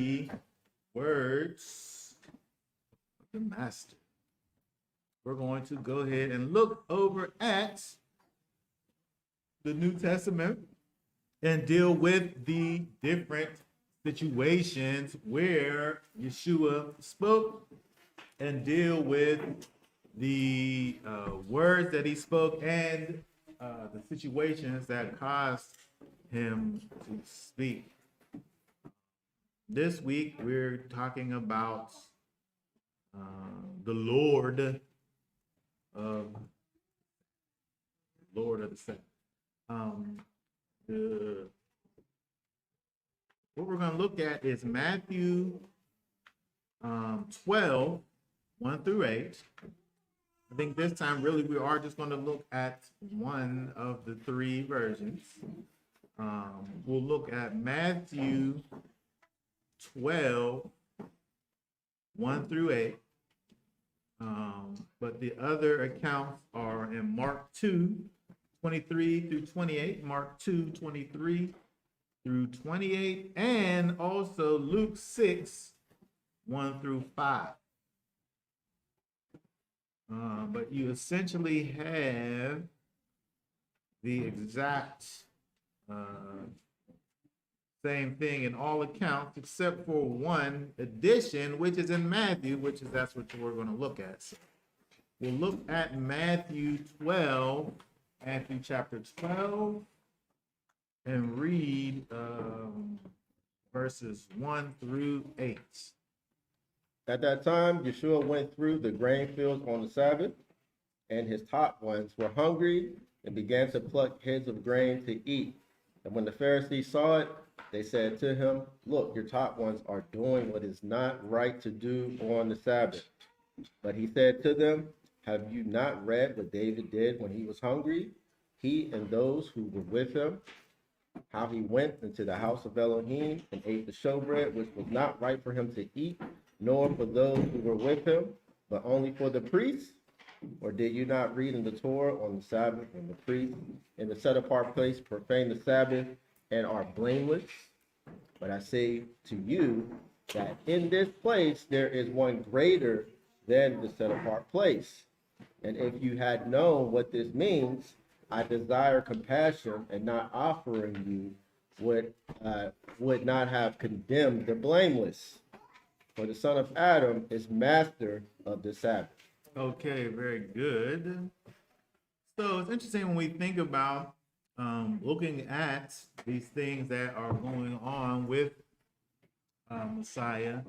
the words of the Master. We're going to go ahead and look over at the New Testament and deal with the different situations where Yeshua spoke and deal with the words that he spoke and the situations that caused him to speak. This week we're talking about the Lord of the Sabbath. What we're going to look at is Matthew 12, 1 through 8. I think this time, really, we are just going to look at one of the three versions. We'll look at Matthew 12, 1 through 8. But the other accounts are in Mark 2, 23 through 28, Mark 2, 23 through 28, and also Luke 6, 1 through 5. But you essentially have the exact same thing in all accounts, except for one addition, which is in Matthew, that's what we're going to look at. So we'll look at Matthew 12, Matthew chapter 12, and read verses 1 through 8. At that time, Yeshua went through the grain fields on the Sabbath, and his top ones were hungry and began to pluck heads of grain to eat. And when the Pharisees saw it, they said to him, "Look, your top ones are doing what is not right to do on the Sabbath." But he said to them, "Have you not read what David did when he was hungry, he and those who were with him? How he went into the house of Elohim and ate the showbread, which was not right for him to eat, nor for those who were with him, but only for the priests? Or did you not read in the Torah on the Sabbath, when the priests in the set-apart place profane the Sabbath and are blameless? But I say to you that in this place there is one greater than the set-apart place. And if you had known what this means, I desire compassion and not offering you, would not have condemned the blameless. For the Son of Adam is master of the Sabbath." Okay, very good. So it's interesting when we think about looking at these things that are going on with Messiah,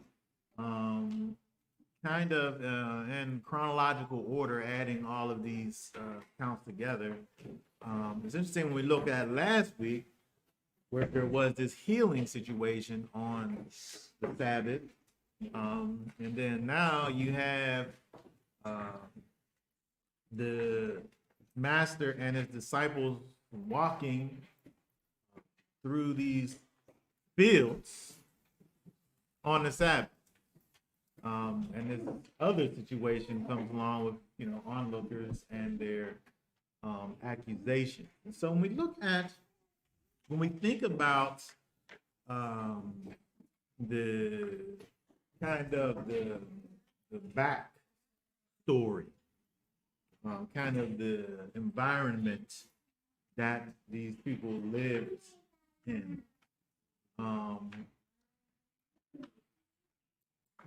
kind of in chronological order, adding all of these counts together. It's interesting when we look at last week where there was this healing situation on the Sabbath. And then now you have the Master and his disciples walking through these fields on the Sabbath. And this other situation comes along with, onlookers and their accusation. And so when we think about the kind of the back story, kind of the environment that these people lived in.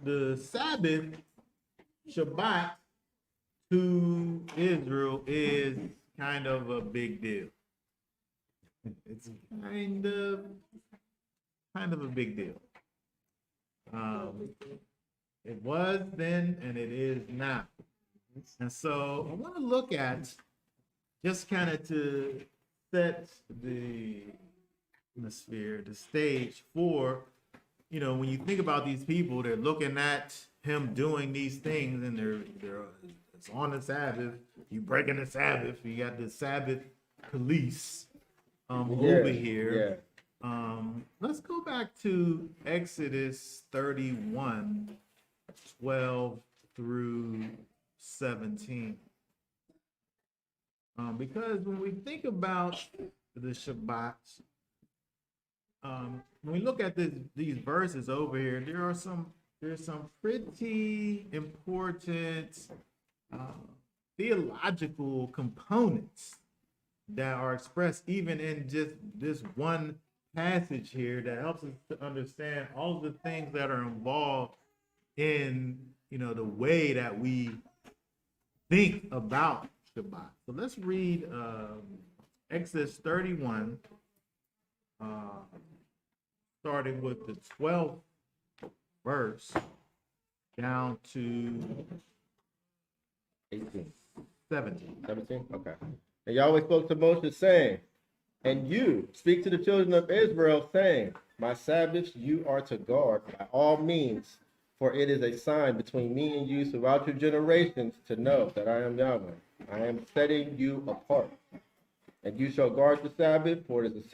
The Sabbath, Shabbat, to Israel is kind of a big deal. It's kind of a big deal. It was then and it is now. And so I want to look at, just kind of to set the atmosphere, the stage for, when you think about these people, they're looking at him doing these things, and it's on the Sabbath. You breaking the Sabbath. You got the Sabbath police over here. Yeah. Let's go back to Exodus 31, 12 through 17. Because when we think about the Shabbat, when we look at these verses over here, there's some pretty important theological components that are expressed even in just this one passage here that helps us to understand all of the things that are involved in the way that we think about Shabbat. So let's read Exodus 31, starting with the 12th verse down to 18. 17. 17? Okay. And Yahweh spoke to Moses, saying, and you speak to the children of Israel, saying, my Sabbaths you are to guard by all means, for it is a sign between me and you throughout your generations to know that I am Yahweh. I am setting you apart. And you shall guard the Sabbath, for it is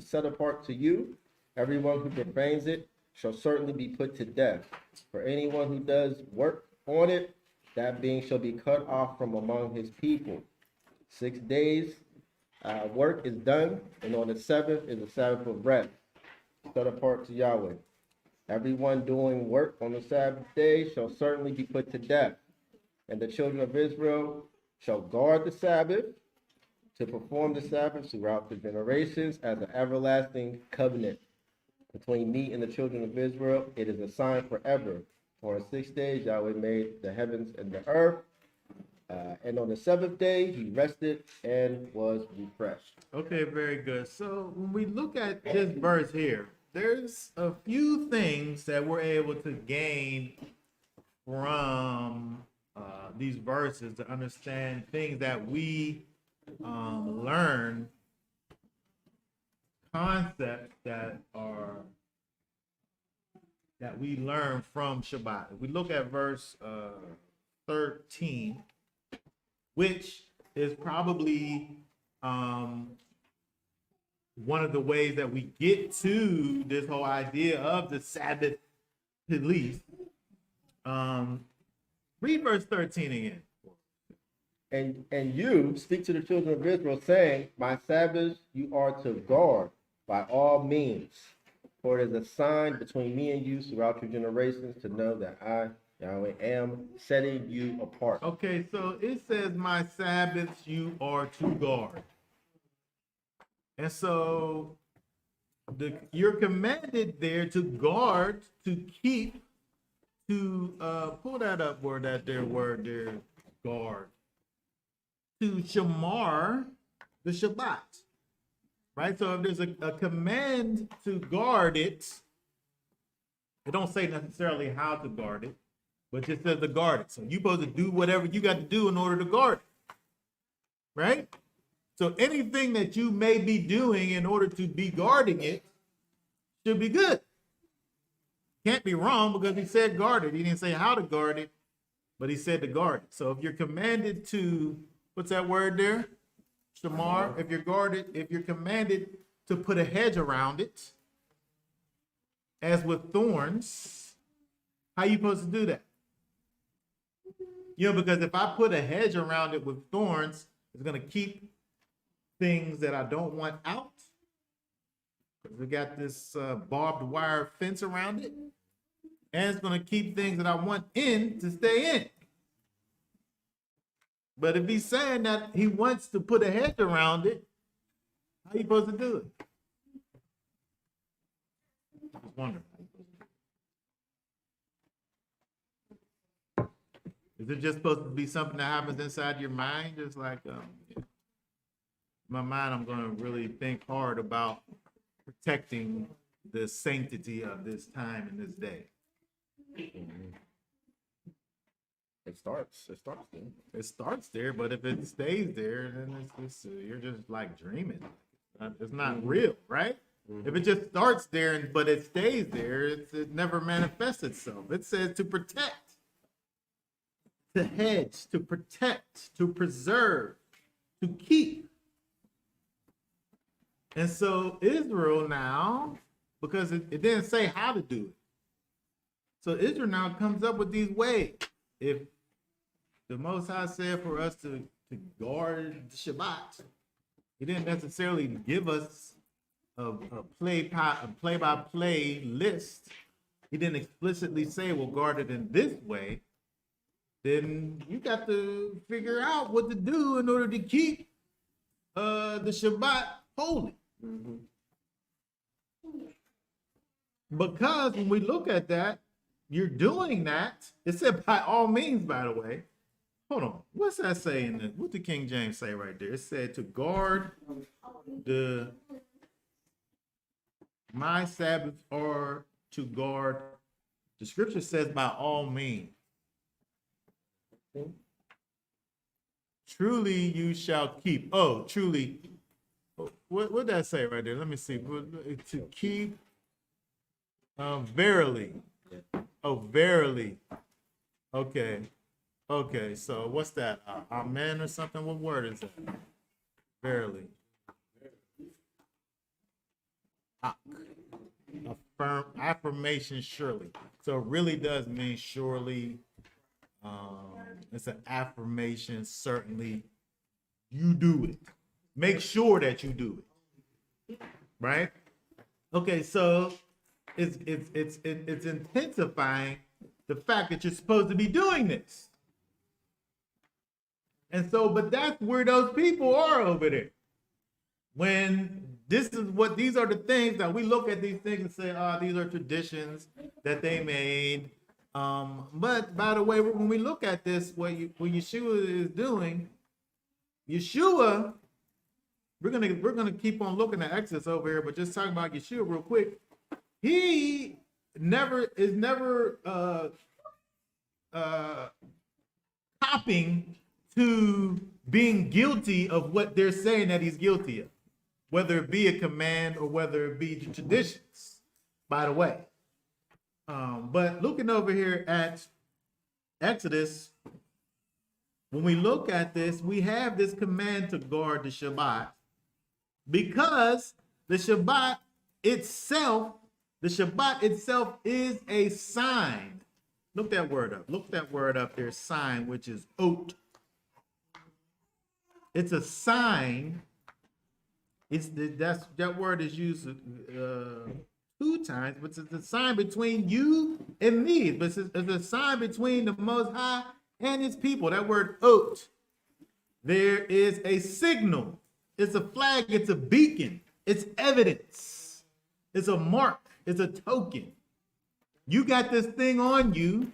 set apart to you. Everyone who profanes it shall certainly be put to death. For anyone who does work on it, that being shall be cut off from among his people. 6 days work is done, and on the seventh is a Sabbath of rest, set apart to Yahweh. Everyone doing work on the Sabbath day shall certainly be put to death. And the children of Israel shall guard the Sabbath, to perform the Sabbath throughout the generations as an everlasting covenant between me and the children of Israel. It is a sign forever. For in 6 days Yahweh made the heavens and the earth, and on the seventh day he rested and was refreshed. Okay, very good. So when we look at this verse here, there's a few things that we're able to gain from these verses to understand things that we learn, concepts that we learn from Shabbat. If we look at verse 13, which is probably one of the ways that we get to this whole idea of the Sabbath police. Read verse 13 again. And you speak to the children of Israel, saying, my Sabbaths you are to guard by all means, for it is a sign between me and you throughout your generations to know that I, Yahweh, am setting you apart. Okay, so it says, my Sabbaths you are to guard. And so you're commanded there to guard, to keep, to pull that up where that there word there, guard. To shamar the Shabbat, right? So if there's a command to guard it, it don't say necessarily how to guard it, but just says to guard it. So you're supposed to do whatever you got to do in order to guard it, right? So anything that you may be doing in order to be guarding it should be good. Can't be wrong because he said guard it. He didn't say how to guard it, but he said to guard it. So if you're commanded to, what's that word there? Shamar. If you're commanded to put a hedge around it, as with thorns, how are you supposed to do that? Because if I put a hedge around it with thorns, it's going to keep things that I don't want out. Because we got this barbed wire fence around it. And it's going to keep things that I want in to stay in. But if he's saying that he wants to put a hedge around it, how are you supposed to do it? I was wondering. Is it just supposed to be something that happens inside your mind? Just like in my mind, I'm going to really think hard about protecting the sanctity of this time and this day. It starts there. It starts there, but if it stays there, then it's just you're just like dreaming. It's not real, right? If it just starts there, but it stays there, it never manifests itself. It says to protect, to hedge, to protect, to preserve, to keep. And so Israel now, because it didn't say how to do it. So Israel now comes up with these ways. If the Most High said for us to guard the Shabbat, he didn't necessarily give us a play-by-play list, he didn't explicitly say, well, guard it in this way, then you got to figure out what to do in order to keep the Shabbat holy. Because when we look at that, you're doing that. It said by all means, by the way. Hold on. What's that saying? What did King James say right there? It said to guard my Sabbath, or to guard. The scripture says by all means. Truly you shall keep. Oh, truly. What did that say right there? Let me see. To keep. Verily. Oh, verily. Okay. Okay. So what's that? Amen or something? What word is that? Verily. Affirm, affirmation, surely. So it really does mean surely. It's an affirmation. Certainly, you do it. Make sure that you do it. Right? Okay. So it's intensifying the fact that you're supposed to be doing this. And so, but that's where those people are over there. When these are the things that we look at these things and say, oh, these are traditions that they made. But by the way, when we look at this, what Yeshua is doing, Yeshua, we're gonna keep on looking at Exodus over here, but just talking about Yeshua real quick. He never copping to being guilty of what they're saying that he's guilty of, whether it be a command or whether it be the traditions, by the way. But looking over here at Exodus, when we look at this, we have this command to guard the Shabbat, because the Shabbat itself is a sign. Look that word up. Look that word up there, sign, which is ot. It's a sign. That word is used 2 times, but it's a sign between you and me. But it's a sign between the Most High and his people. That word ot. There is a signal. It's a flag. It's a beacon. It's evidence. It's a mark. It's a token. You got this thing on you,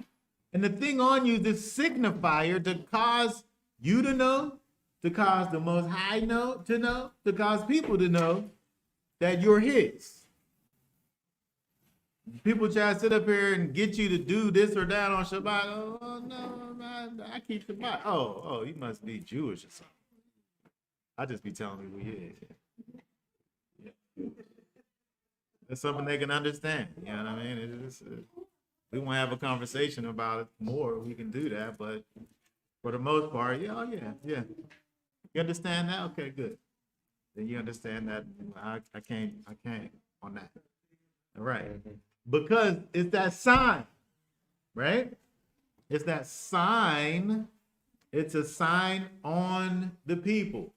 and the thing on you is this signifier to cause you to know, to cause the Most High to know, to cause people to know that you're his. People try to sit up here and get you to do this or that on Shabbat. Oh no, man, I keep Shabbat. Oh, you must be Jewish or something. I just be telling people, yeah. That's something they can understand. You know what I mean? We want to have a conversation about it more. We can do that, but for the most part, yeah. You understand that? Okay, good. Then you understand that I can't on that. All right. Because it's that sign, right? It's that sign. It's a sign on the people.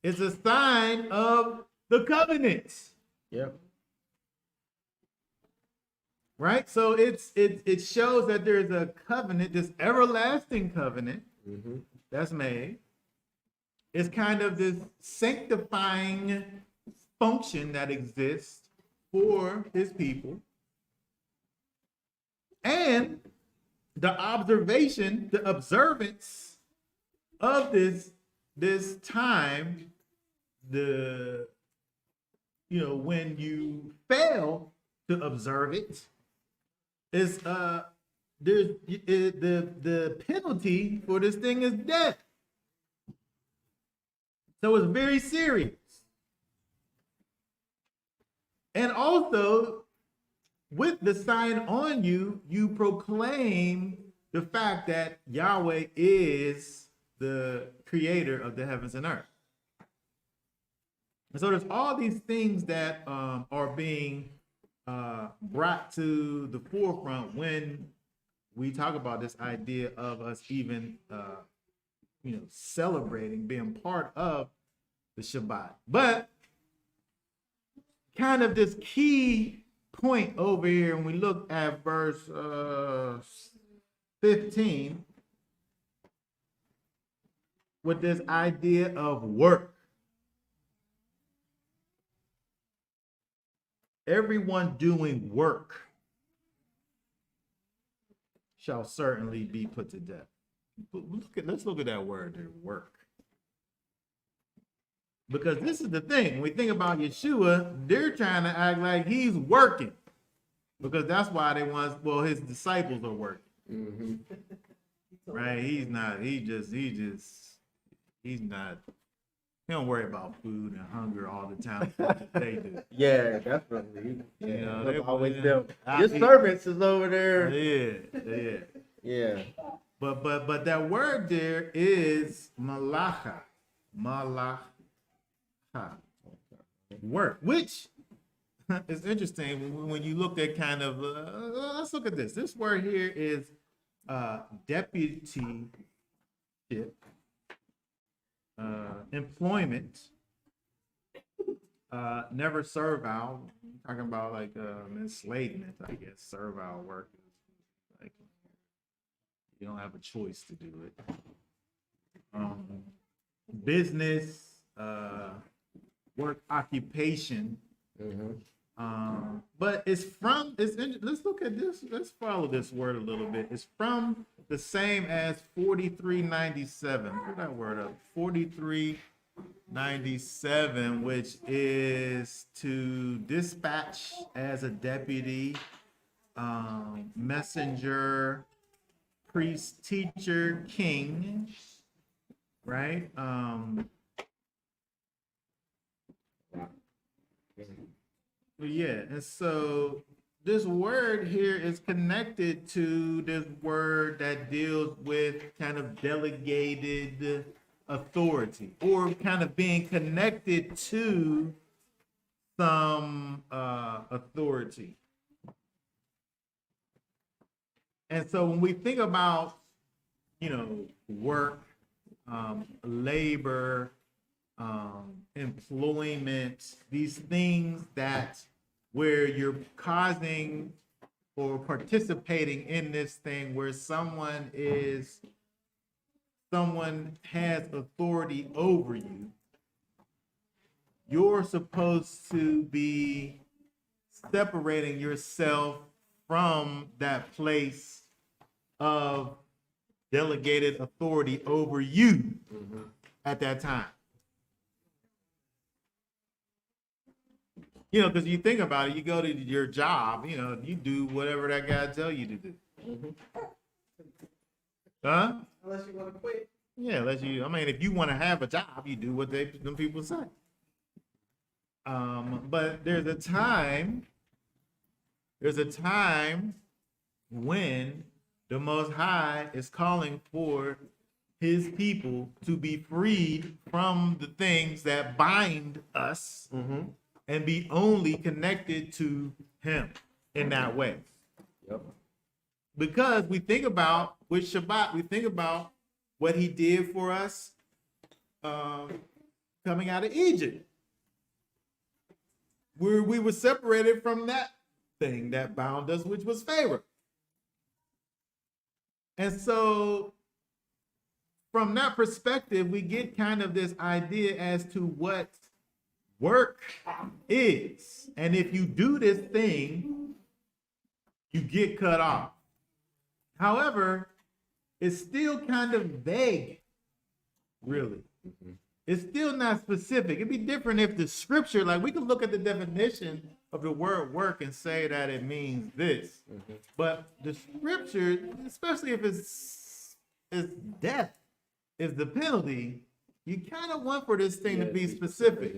It's a sign of the covenant. Yep. Right? So it shows that there's a covenant, this everlasting covenant that's made. It's kind of this sanctifying function that exists for his people. And the observance of this time, when you fail to observe it, is the penalty for this thing is death. So it's very serious. And also, with the sign on you, you proclaim the fact that Yahweh is the creator of the heavens and earth. And so there's all these things that are being brought to the forefront when we talk about this idea of us even celebrating being part of the Shabbat. But kind of this key point over here, and we look at verse 15 with this idea of work. Everyone doing work shall certainly be put to death. Let's look at that word there, work. Because this is the thing. When we think about Yeshua, they're trying to act like he's working. Because that's why they want, well, his disciples are working. Mm-hmm. Right? He's not, he's not, he don't worry about food and hunger all the time like they do. Yeah, definitely. Yeah, You know, they they- always them. I Your eat- servants is over there. Yeah. Yeah. But that word there is malacha. Malacha. Work, which is interesting when you look at kind of, let's look at this. This word here is deputyship, employment, never servile. Talking about like enslavement, I guess. Servile work is like you don't have a choice to do it. Business, work, occupation. Mm-hmm. But it's let's look at this. Let's follow this word a little bit. It's from the same as 4397. Put that word up. 4397, which is to dispatch as a deputy, messenger, priest, teacher, king, right? Yeah, and so this word here is connected to this word that deals with kind of delegated authority, or kind of being connected to some authority. And so when we think about, work, labor, employment, these things that where you're causing or participating in this thing where someone has authority over you, you're supposed to be separating yourself from that place of delegated authority over you at that time. Because you think about it, you go to your job, you do whatever that guy tell you to do. Huh? Unless you want to quit. Yeah, if you want to have a job, you do what them people say. But there's a time when the Most High is calling for his people to be freed from the things that bind us and be only connected to him in that way. Yep. Because we think about, with Shabbat, we think about what he did for us coming out of Egypt. Where we were separated from that thing that bound us, which was Pharaoh. And so from that perspective, we get kind of this idea as to what work is. And if you do this thing, you get cut off. However, it's still kind of vague, really. It's still not specific. It'd be different if the scripture, like we could look at the definition of the word work and say that it means this. But the scripture, especially if it's death is the penalty, you kind of want for this thing to be specific.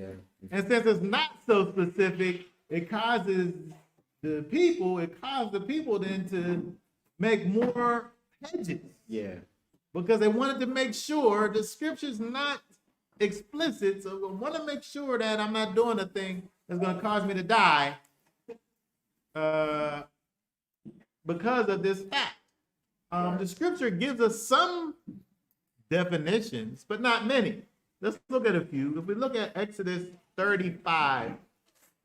And since it's not so specific, it causes the people then to make more hedges. Yeah. Because they wanted to make sure the scripture's not explicit. So I want to make sure that I'm not doing a thing that's going to cause me to die because of this fact. The scripture gives us some definitions, but not many. Let's look at a few. If we look at Exodus 35,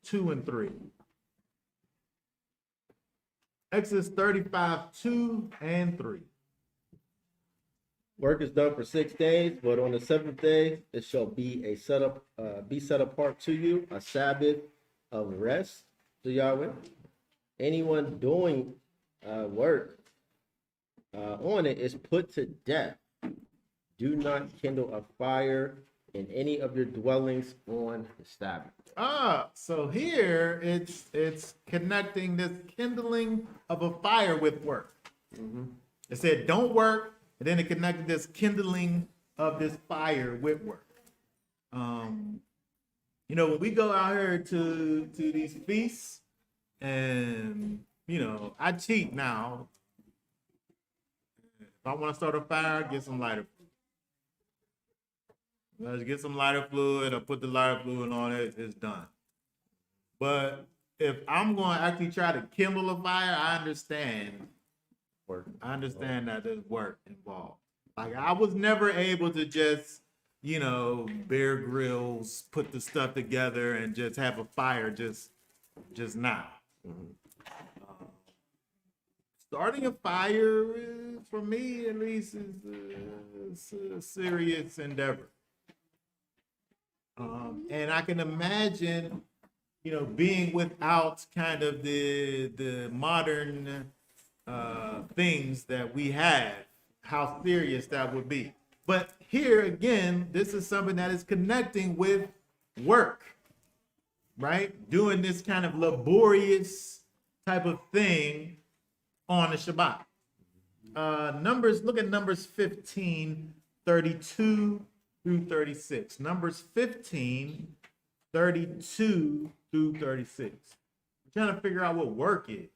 2 and 3. Exodus 35, 2 and 3. Work is done for 6 days, but on the seventh day it shall be set apart to you, a Sabbath of rest to Yahweh. Anyone doing work on it is put to death. Do not kindle a fire in any of your dwellings on the Sabbath. So here it's connecting this kindling of a fire with work. It said don't work, and then it connected this kindling of this fire with work. You know, when we go out here to these feasts, and you know, I cheat now. If I want to start a fire, get some lighter fluid. Let's get some lighter fluid. I put the lighter fluid on it. It's done. But if I'm going to actually try to kindle a fire, I understand. I understand that there's work involved. Like I was never able to just, you know, Bear Grylls, put the stuff together and just have a fire just now. Starting a fire, for me at least, is a serious endeavor. And I can imagine, you know, being without kind of the modern things that we have, how serious that would be. But here again, this is something that is connecting with work, right? Doing this kind of laborious type of thing on the Shabbat. Look at Numbers 15, 32 through 36. Numbers 15, 32 through 36. I'm trying to figure out what work is.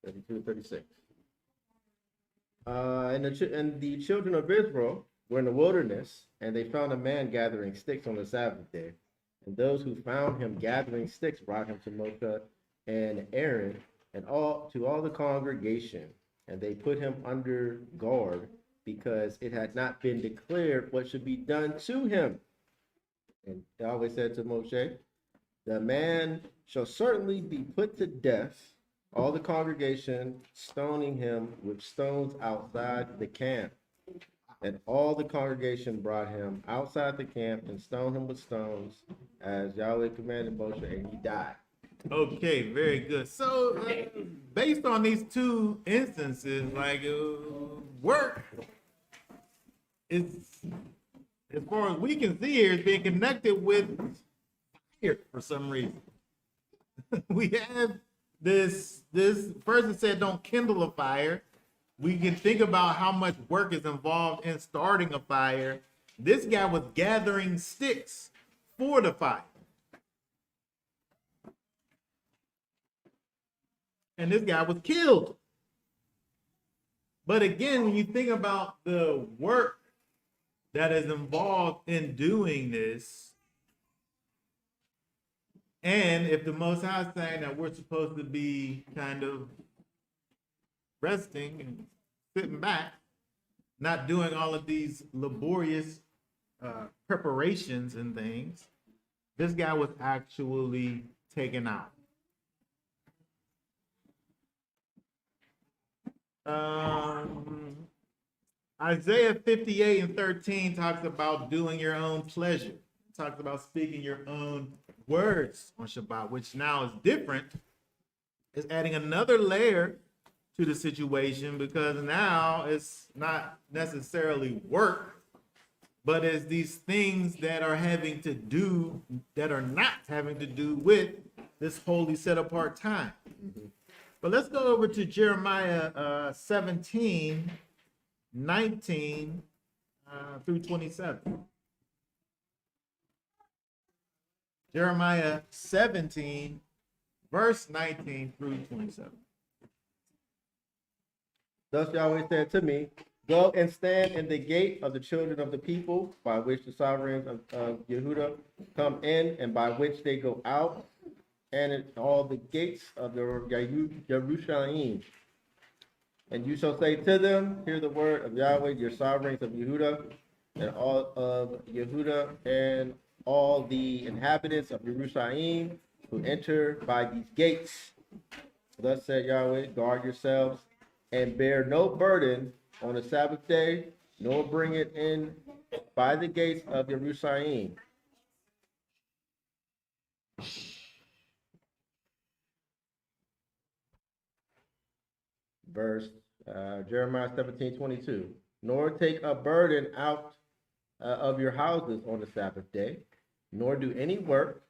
32, 36. And the children of Israel were in the wilderness, and they found a man gathering sticks on the Sabbath day. And those who found him gathering sticks brought him to Moshe and Aaron and all the congregation. And they put him under guard because it had not been declared what should be done to him. And Yahweh said to Moshe, the man shall certainly be put to death, all the congregation stoning him with stones outside the camp. And all the congregation brought him outside the camp and stoned him with stones, as Yahweh commanded Moshe, and he died. Okay, very good. So, based on these two instances, like work is, as far as we can see here, is being connected with fire for some reason. We have this person said don't kindle a fire. We can think about how much work is involved in starting a fire. This guy was gathering sticks for the fire. And this guy was killed. But again, when you think about the work that is involved in doing this, and if the Most High is saying that we're supposed to be kind of resting and sitting back, not doing all of these laborious preparations and things, this guy was actually taken out. Isaiah 58 and 13 talks about doing your own pleasure. It talks about speaking your own words on Shabbat, which now is different. It's adding another layer to the situation because now it's not necessarily work, but it's these things that are having to do, that are not having to do with this holy set apart time. But let's go over to Jeremiah 17, 19 through 27. Jeremiah 17, verse 19 through 27. Thus Yahweh said to me, go and stand in the gate of the children of the people, by which the sovereigns of Yehudah come in, and by which they go out, and at all the gates of the Yerushalayim. And you shall say to them, hear the word of Yahweh, your sovereigns of Yehudah, and all of Yehudah, and all the inhabitants of Jerusalem who enter by these gates. Thus said Yahweh, guard yourselves and bear no burden on the Sabbath day, nor bring it in by the gates of Jerusalem. Verse Jeremiah 17:22. Nor take a burden out of your houses on the Sabbath day, nor do any work,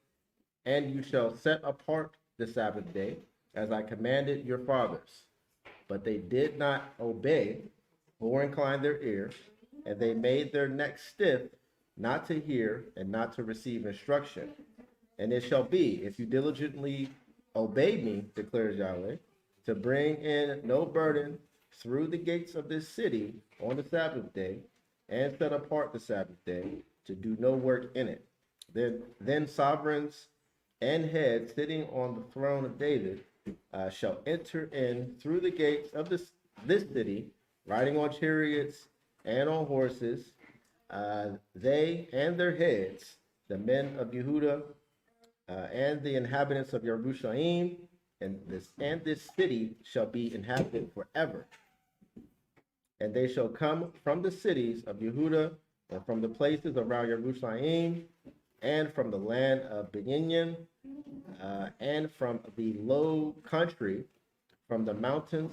and you shall set apart the Sabbath day, as I commanded your fathers. But they did not obey or incline their ear, and they made their necks stiff, not to hear and not to receive instruction. And it shall be, if you diligently obey me, declares Yahweh, to bring in no burden through the gates of this city on the Sabbath day, and set apart the Sabbath day, to do no work in it. Then sovereigns and heads sitting on the throne of David shall enter in through the gates of this city, riding on chariots and on horses, they and their heads, the men of Yehuda, and the inhabitants of Jerusalem, and this city shall be inhabited forever. And they shall come from the cities of Yehuda, and from the places around Jerusalem, and from the land of Benjamin, and from the low country, from the mountains,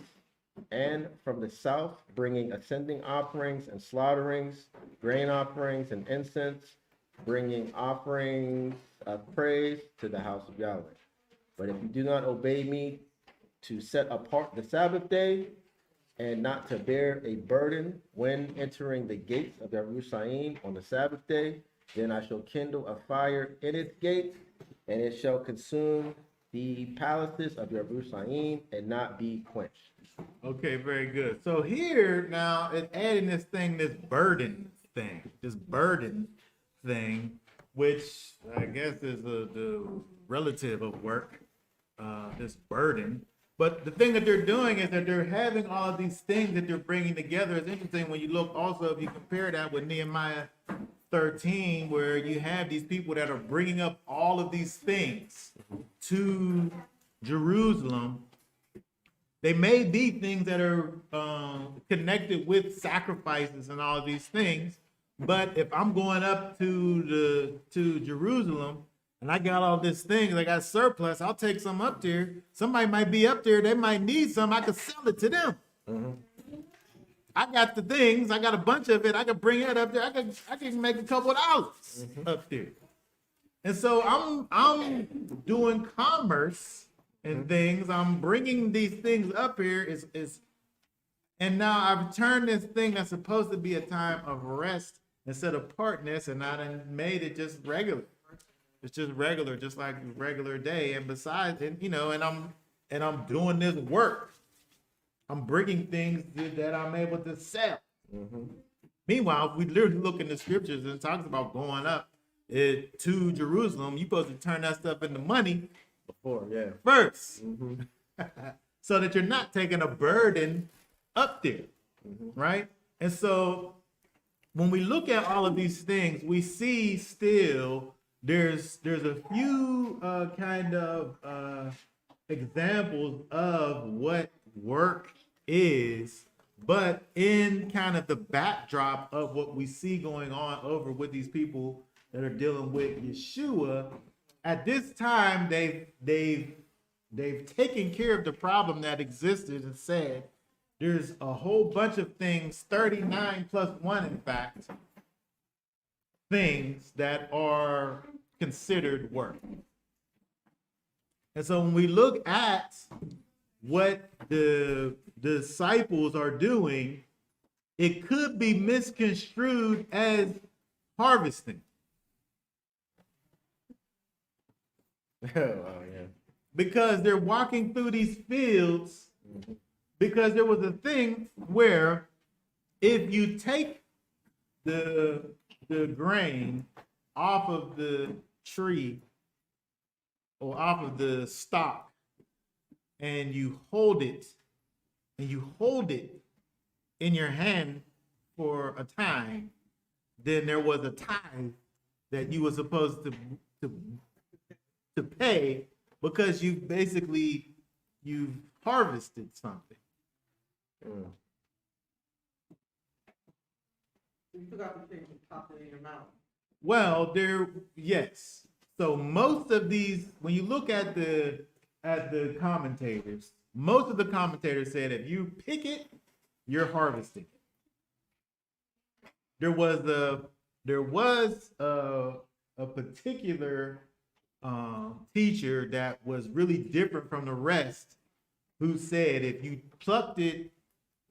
and from the south, bringing ascending offerings and slaughterings, grain offerings and incense, bringing offerings of praise to the house of Yahweh. But if you do not obey me to set apart the Sabbath day, and not to bear a burden when entering the gates of Jerusalem on the Sabbath day, then I shall kindle a fire in its gates, and it shall consume the palaces of Jerusalem and not be quenched. Okay, very good. So here now it's adding this burden thing, which I guess is the relative of work, this burden. But the thing that they're doing is that they're having all of these things that they're bringing together. It's interesting when you look also, if you compare that with Nehemiah 13, where you have these people that are bringing up all of these things to Jerusalem. They may be things that are connected with sacrifices and all of these things, but if I'm going up to Jerusalem and I got all these things, I got surplus, I'll take some up there. Somebody might be up there, they might need some, I could sell it to them. Mm-hmm. I got the things, I got a bunch of it, I could bring it up there, I can make a couple of dollars up there. And so I'm doing commerce and things. I'm bringing these things up here and now I've turned this thing that's supposed to be a time of rest instead of partness, and I done made it just regular. It's just regular, just like a regular day. And besides, and I'm doing this work. I'm bringing things that I'm able to sell. Mm-hmm. Meanwhile, if we literally look in the scriptures and it talks about going up to Jerusalem, you're supposed to turn that stuff into money first. Mm-hmm. So that you're not taking a burden up there, right? And so when we look at all of these things, we see still there's a few kind of examples of what work is, but in kind of the backdrop of what we see going on over with these people that are dealing with Yeshua, at this time they've taken care of the problem that existed and said there's a whole bunch of things, 39 plus 1 in fact, things that are considered work. And so when we look at what the disciples are doing, it could be misconstrued as harvesting. Because they're walking through these fields, because there was a thing where if you take the grain off of the tree or off of the stalk and you hold it in your hand for a time, then there was a tithe that you were supposed to to pay because you've harvested something. Mm. You forgot to change the top of your mouth. Well, yes. So most of these, when you look at the commentators, most of the commentators said if you pick it, you're harvesting it. There was a particular teacher that was really different from the rest, who said if you plucked it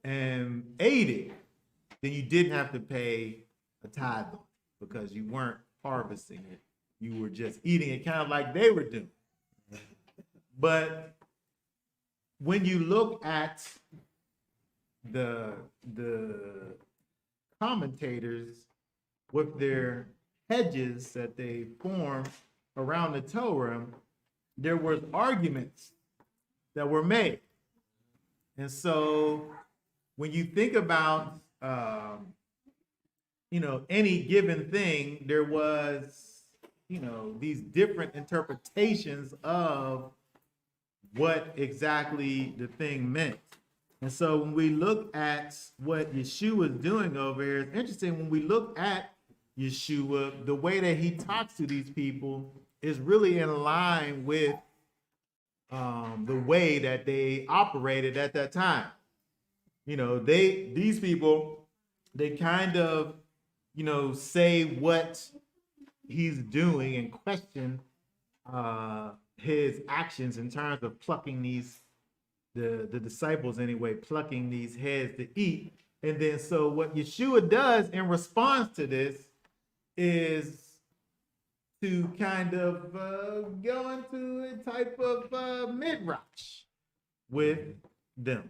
and ate it, then you didn't have to pay a tithe on it because you weren't harvesting it. You were just eating it, kind of like they were doing. But when you look at the commentators with their hedges that they formed around the Torah, there were arguments that were made. And so when you think about any given thing, there was these different interpretations of what exactly the thing meant. And so when we look at what Yeshua is doing over here, it's interesting. When we look at Yeshua, the way that he talks to these people is really in line with the way that they operated at that time. These people, they kind of, say what he's doing and question his actions in terms of plucking the disciples anyway, plucking these heads to eat. And then so what Yeshua does in response to this is to kind of go into a type of midrash with them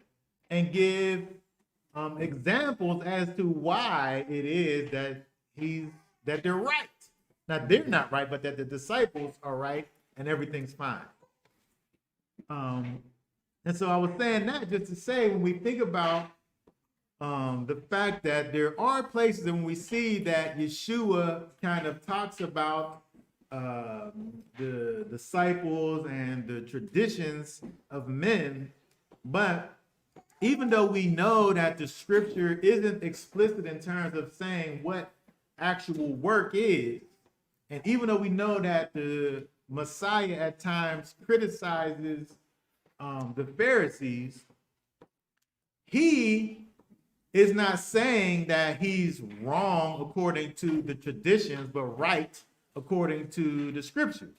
and give examples as to why it is that they're right. Now they're not right, but that the disciples are right and everything's fine. And so I was saying that just to say, when we think about the fact that there are places and we see that Yeshua kind of talks about the disciples and the traditions of men, but even though we know that the scripture isn't explicit in terms of saying what actual work is, and even though we know that the Messiah at times criticizes the Pharisees, he is not saying that he's wrong according to the traditions, but right according to the scriptures.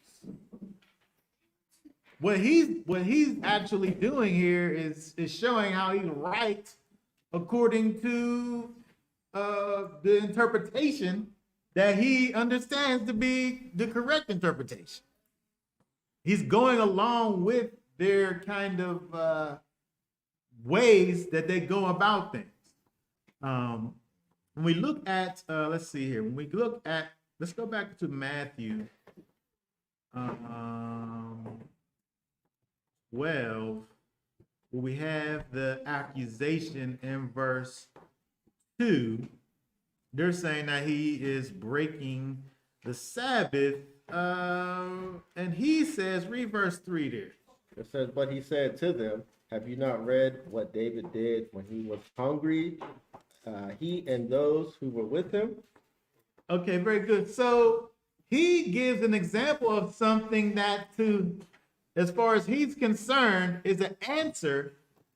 What he's actually doing here is showing how he's right according to the interpretation that he understands to be the correct interpretation. He's going along with their kind of ways that they go about things. When we look at, let's see here. Let's go back to Matthew 12, where we have the accusation in verse 2. They're saying that he is breaking the Sabbath. And he says, read verse 3 there. It says, but he said to them, have you not read what David did when he was hungry, he and those who were with him? Okay, very good. So he gives an example of something that, as far as he's concerned, is an answer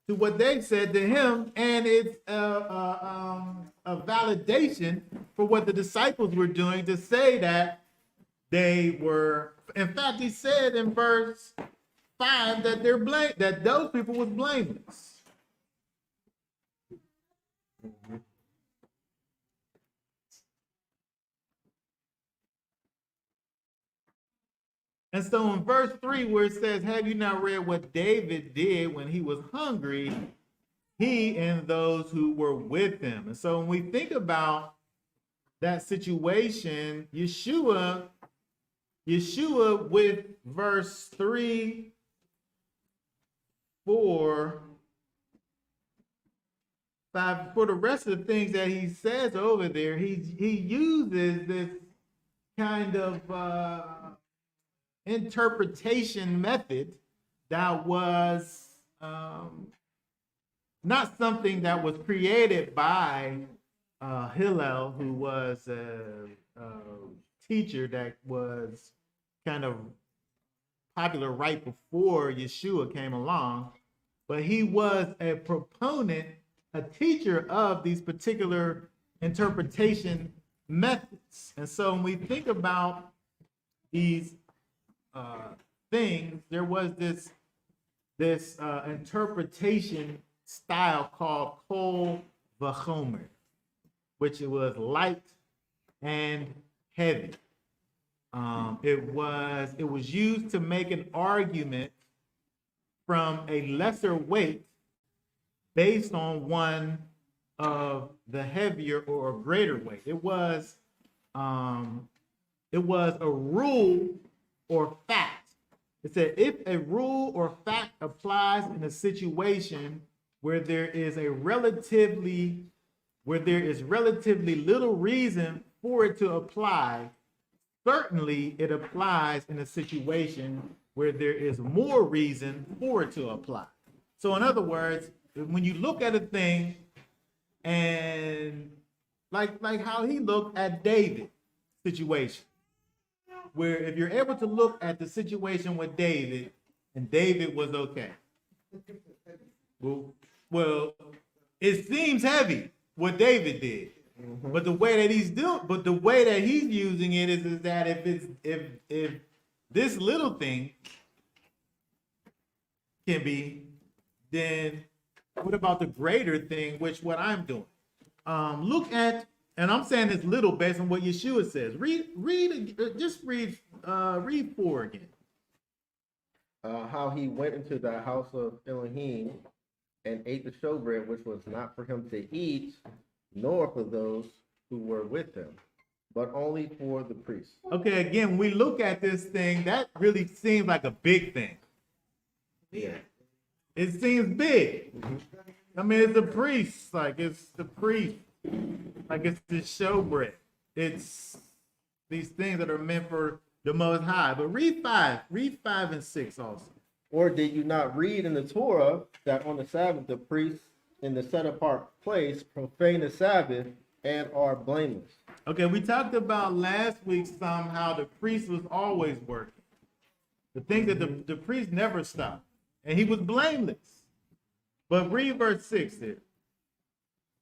to what they said to him, and it's a validation for what the disciples were doing, to say that they were. In fact, he said in verse 5 that that those people was blameless. Mm-hmm. And so in verse 3, where it says, have you not read what David did when he was hungry, he and those who were with him? And so when we think about that situation, Yeshua with verse 3, 4, 5, for the rest of the things that he says over there, he uses this kind of interpretation method that was not something that was created by Hillel, who was a teacher that was kind of popular right before Yeshua came along, but he was a proponent, a teacher of these particular interpretation methods. And so when we think about these things, there was this interpretation style called kol v'chomer, which it was light and heavy. It was used to make an argument from a lesser weight based on one of the heavier or greater weight. It was a rule or fact. It said if a rule or fact applies in a situation where there is relatively little reason for it to apply, certainly it applies in a situation where there is more reason for it to apply. So in other words, when you look at a thing and like how he looked at David's situation, where if you're able to look at the situation with David, and David was okay. Well, it seems heavy what David did, but the way that he's using it is that if this little thing can be, then what about the greater thing, which what I'm doing? Look at, and I'm saying this little based on what Yeshua says. Read 4 again. How he went into the house of Elohim and ate the showbread, which was not for him to eat, nor for those who were with him, but only for the priests. Okay, again, we look at this thing, that really seems like a big thing. Yeah. It seems big. I mean, it's the priest, like it's the priest, like it's the showbread. It's these things that are meant for the Most High. But read 5 and 6 also. Or did you not read in the Torah that on the Sabbath the priests in the set apart place profane the Sabbath and are blameless? Okay, we talked about last week somehow the priest was always working. The thing that the priest never stopped, and he was blameless. But read verse 6 there.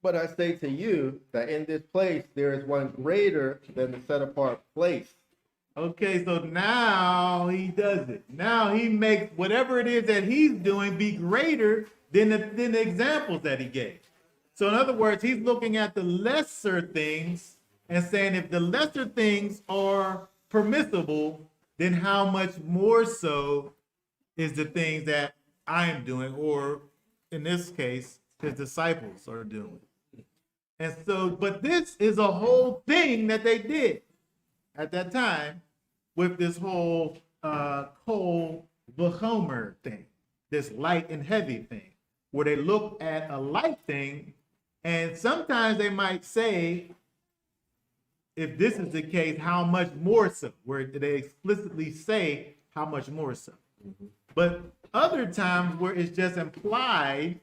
But I say to you that in this place there is one greater than the set apart place. Okay, so now he does it. Now he makes whatever it is that he's doing be greater than the examples that he gave. So in other words, he's looking at the lesser things and saying if the lesser things are permissible, then how much more so is the things that I'm doing, or in this case, his disciples are doing. And so, but this is a whole thing that they did at that time with this whole kol v'chomer thing, this light and heavy thing, where they look at a light thing, and sometimes they might say, if this is the case, how much more so, where they explicitly say how much more so. But other times where it's just implied,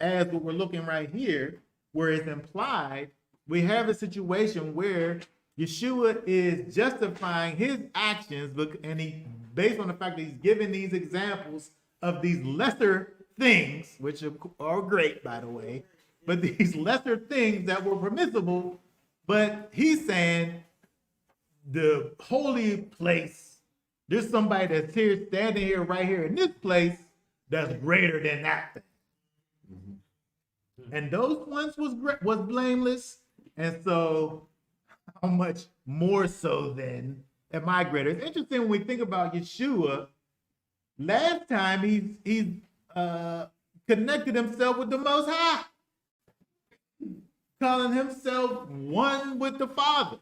as what we're looking right here, where it's implied, we have a situation where Yeshua is justifying his actions, and he, based on the fact that he's giving these examples of these lesser things, which are great, by the way, but these lesser things that were permissible, but he's saying the holy place, there's somebody that's here, standing here, right here in this place, that's greater than that thing. And those ones was blameless, and so how much more so then am I greater? It's interesting when we think about Yeshua. Last time he's connected himself with the Most High, calling himself one with the Father.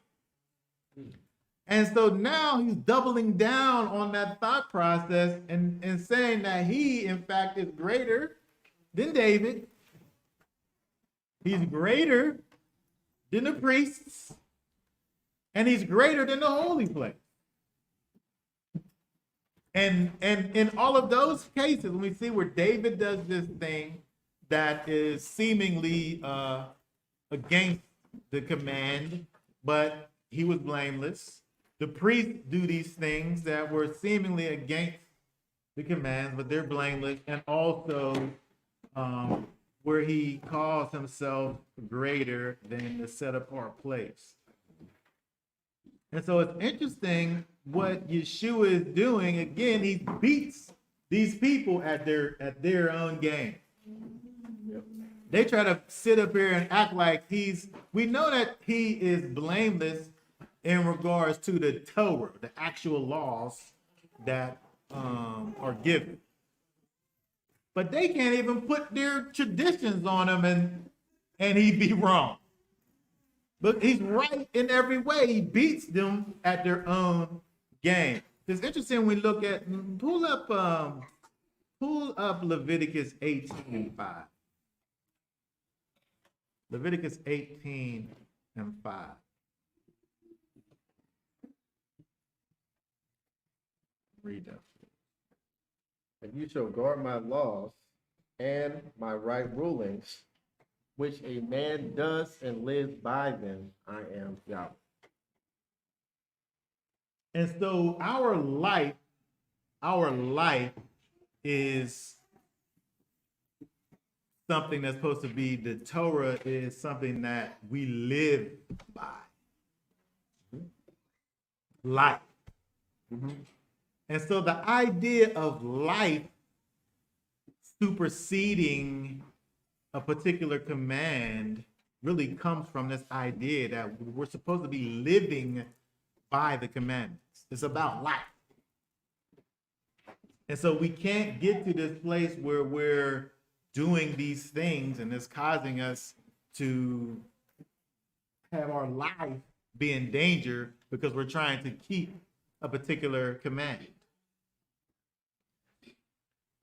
And so now he's doubling down on that thought process and saying that he, in fact, is greater than David. He's greater than the priests. and he's greater than the holy place. And in all of those cases, when we see where David does this thing that is seemingly against the command, but he was blameless. The priests do these things that were seemingly against the commands, but they're blameless. And also where he calls himself greater than the set apart place. And so it's interesting what Yeshua is doing. Again, he beats these people at their own game. They try to sit up here and act like we know that he is blameless in regards to the Torah, the actual laws that are given. But they can't even put their traditions on him and he'd be wrong. But he's right in every way. He beats them at their own game. It's interesting when we look at, pull up Leviticus 18:5. Leviticus 18:5. Read that. And you shall guard my laws and my right rulings, which a man does and lives by them. I am Yahweh. And so our life is something that's supposed to be, the Torah is something that we live by. Life. And so the idea of life superseding a particular command really comes from this idea that we're supposed to be living by the commandments. It's about life. And so we can't get to this place where we're doing these things and it's causing us to have our life be in danger because we're trying to keep a particular command.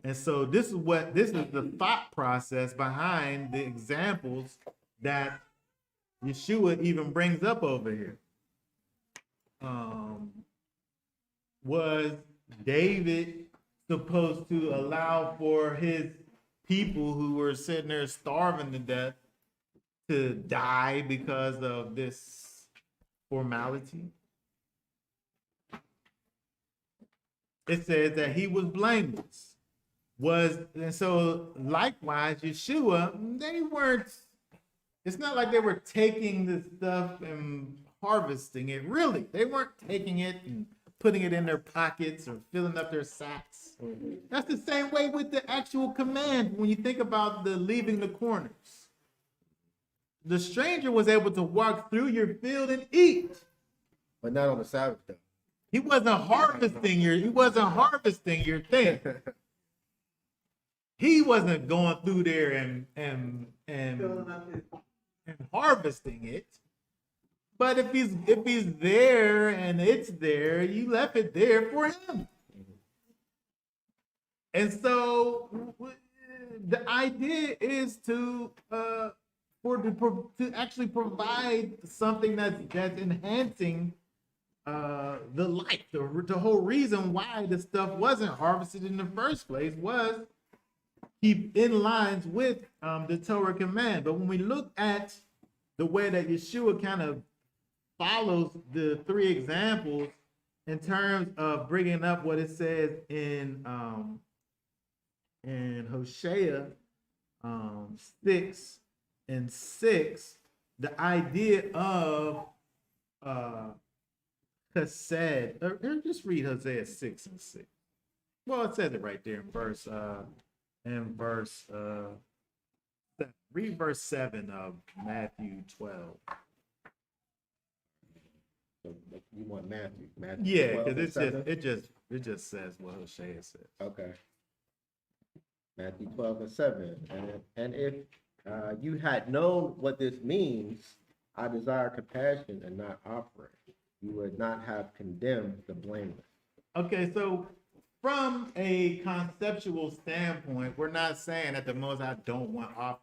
And so this is the thought process behind the examples that Yeshua even brings up over here. Was David supposed to allow for his people who were sitting there starving to death to die because of this formality? It says that he was blameless. And so likewise, Yeshua, they weren't, it's not like they were taking this stuff and harvesting it. Really, they weren't taking it and putting it in their pockets or filling up their sacks. That's the same way with the actual command when you think about the leaving the corners. The stranger was able to walk through your field and eat. But not on the Sabbath, though. He wasn't harvesting your thing. He wasn't going through there and harvesting it. But if he's there and it's there, you left it there for him. And so the idea is to actually provide something that's enhancing the life. The whole reason why the stuff wasn't harvested in the first place was keep in lines with the Torah command. But when we look at the way that Yeshua kind of follows the three examples in terms of bringing up what it says in Hosea 6:6, the idea of chesed, or just read Hosea 6:6. Well, it says it right there in verse read verse 7 of Matthew 12. So you want Matthew? Yeah, 12 because and 7? it just says what Hosea says. Okay. Matthew 12:7. And if you had known what this means, I desire compassion and not offering, you would not have condemned the blameless. Okay, so from a conceptual standpoint, we're not saying that the Most High don't want offerings.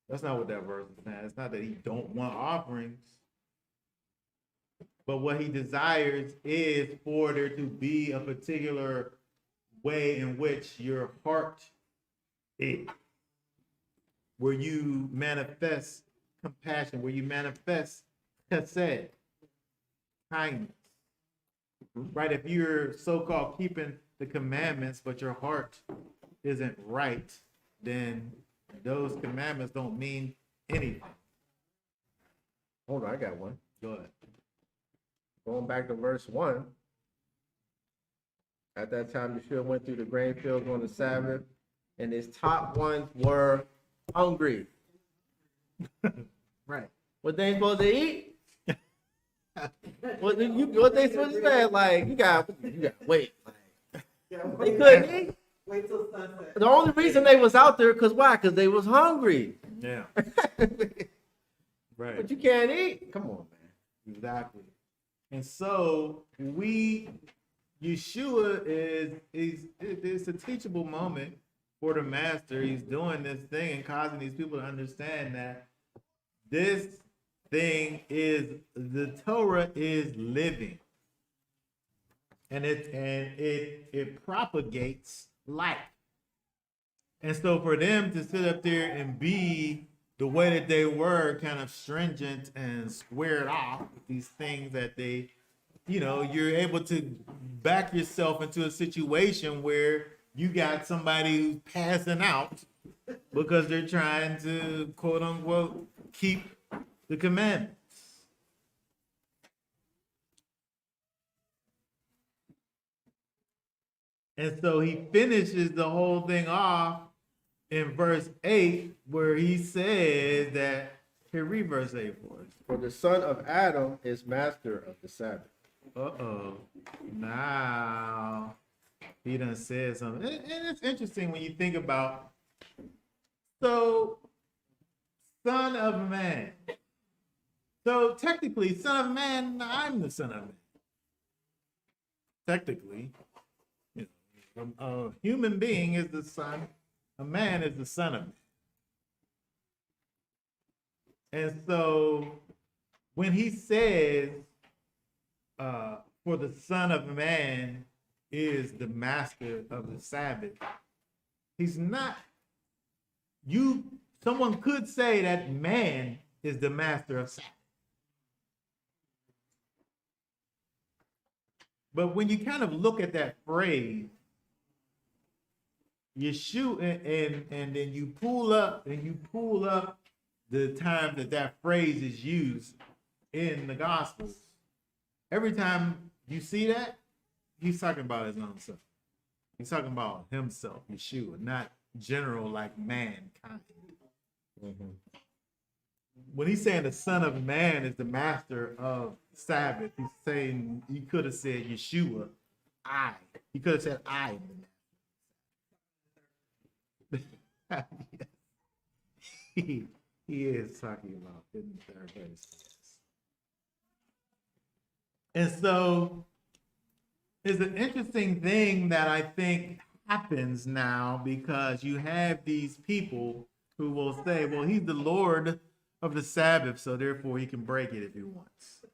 That's not what that verse is saying. It's not that he don't want offerings. But what he desires is for there to be a particular way in which your heart is, where you manifest compassion, where you manifest chesed, kindness. Right? If you're so-called keeping the commandments, but your heart isn't right, then those commandments don't mean anything. Hold on, I got one. Go ahead. Going back to verse 1. At that time, Yeshua went through the grain fields on the Sabbath, and his top ones were hungry. Right. What they supposed to eat? What they supposed to say? Like, you got wait. Like, Yeah, they couldn't eat. wait till sunset. The only reason they was out there, because why? Because they was hungry. Yeah. Right. But you can't eat. Come on, man. Exactly. And so Yeshua it's a teachable moment for the master. He's doing this thing and causing these people to understand that this thing is, the Torah is living. And it propagates life. And so for them to sit up there and be the way that they were, kind of stringent and squared off with these things that they, you're able to back yourself into a situation where you got somebody who's passing out because they're trying to, quote unquote, keep the commandments. And so he finishes the whole thing off in verse 8, where he says that, here, read verse 8 for us. For the son of Adam is master of the Sabbath. Uh-oh. Now, he done said something. And it's interesting when you think about, so, son of man. So, technically, son of man, I'm the son of man. Technically, a human being is the son. A man is the son of man. And so when he says, for the son of man is the master of the Sabbath, he's not, someone could say that man is the master of Sabbath. But when you kind of look at that phrase, Yeshua, and then you pull up the time that phrase is used in the Gospels. Every time you see that, he's talking about his own self. He's talking about himself, Yeshua, not general like mankind. Mm-hmm. When he's saying the Son of Man is the master of Sabbath, he's saying, he could have said Yeshua, I. He could have said I am the master. he is talking about in the third verse. And so it's an interesting thing that I think happens now, because you have these people who will say, well, he's the Lord of the Sabbath, so therefore he can break it if he wants.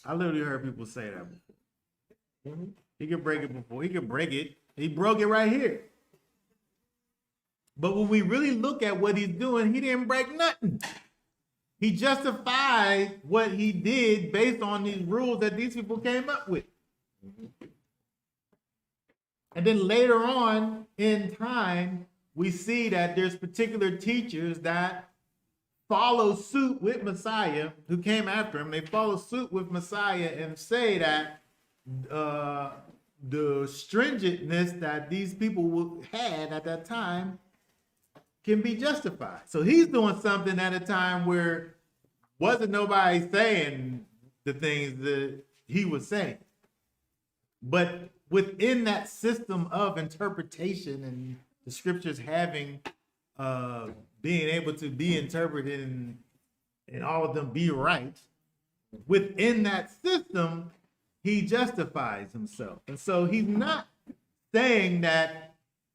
I literally heard people say that before. Mm-hmm. He could break it before. He could break it. He broke it right here. But when we really look at what he's doing, he didn't break nothing. He justified what he did based on these rules that these people came up with. Mm-hmm. And then later on in time, we see that there's particular teachers that follow suit with Messiah, who came after him. They follow suit with Messiah and say that the stringentness that these people had at that time can be justified. So he's doing something at a time where wasn't nobody saying the things that he was saying. But within that system of interpretation and the scriptures having being able to be interpreted and all of them be right, within that system, he justifies himself. And so he's not saying that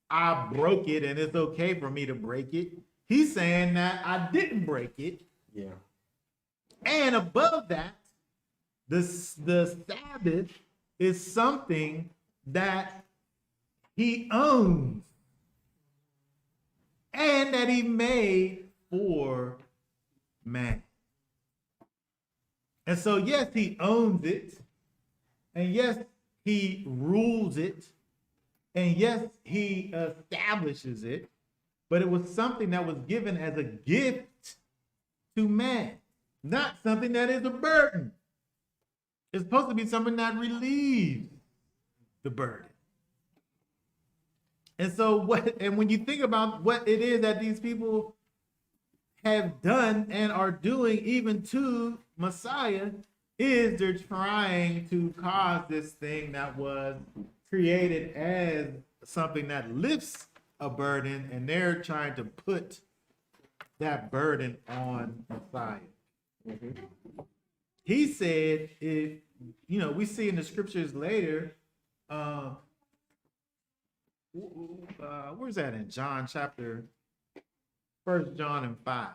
I broke it and it's okay for me to break it. He's saying that I didn't break it. Yeah. And above that, the Sabbath is something that he owns and that he made for man. And so, yes, he owns it. And yes, he rules it. And yes, he establishes it. But it was something that was given as a gift to man, not something that is a burden. It's supposed to be something that relieves the burden. And so when you think about what it is that these people have done and are doing even to Messiah, is they're trying to cause this thing that was created as something that lifts a burden, and they're trying to put that burden on Messiah. He said, we see in the scriptures later, where's that in John chapter, 1 John and 5.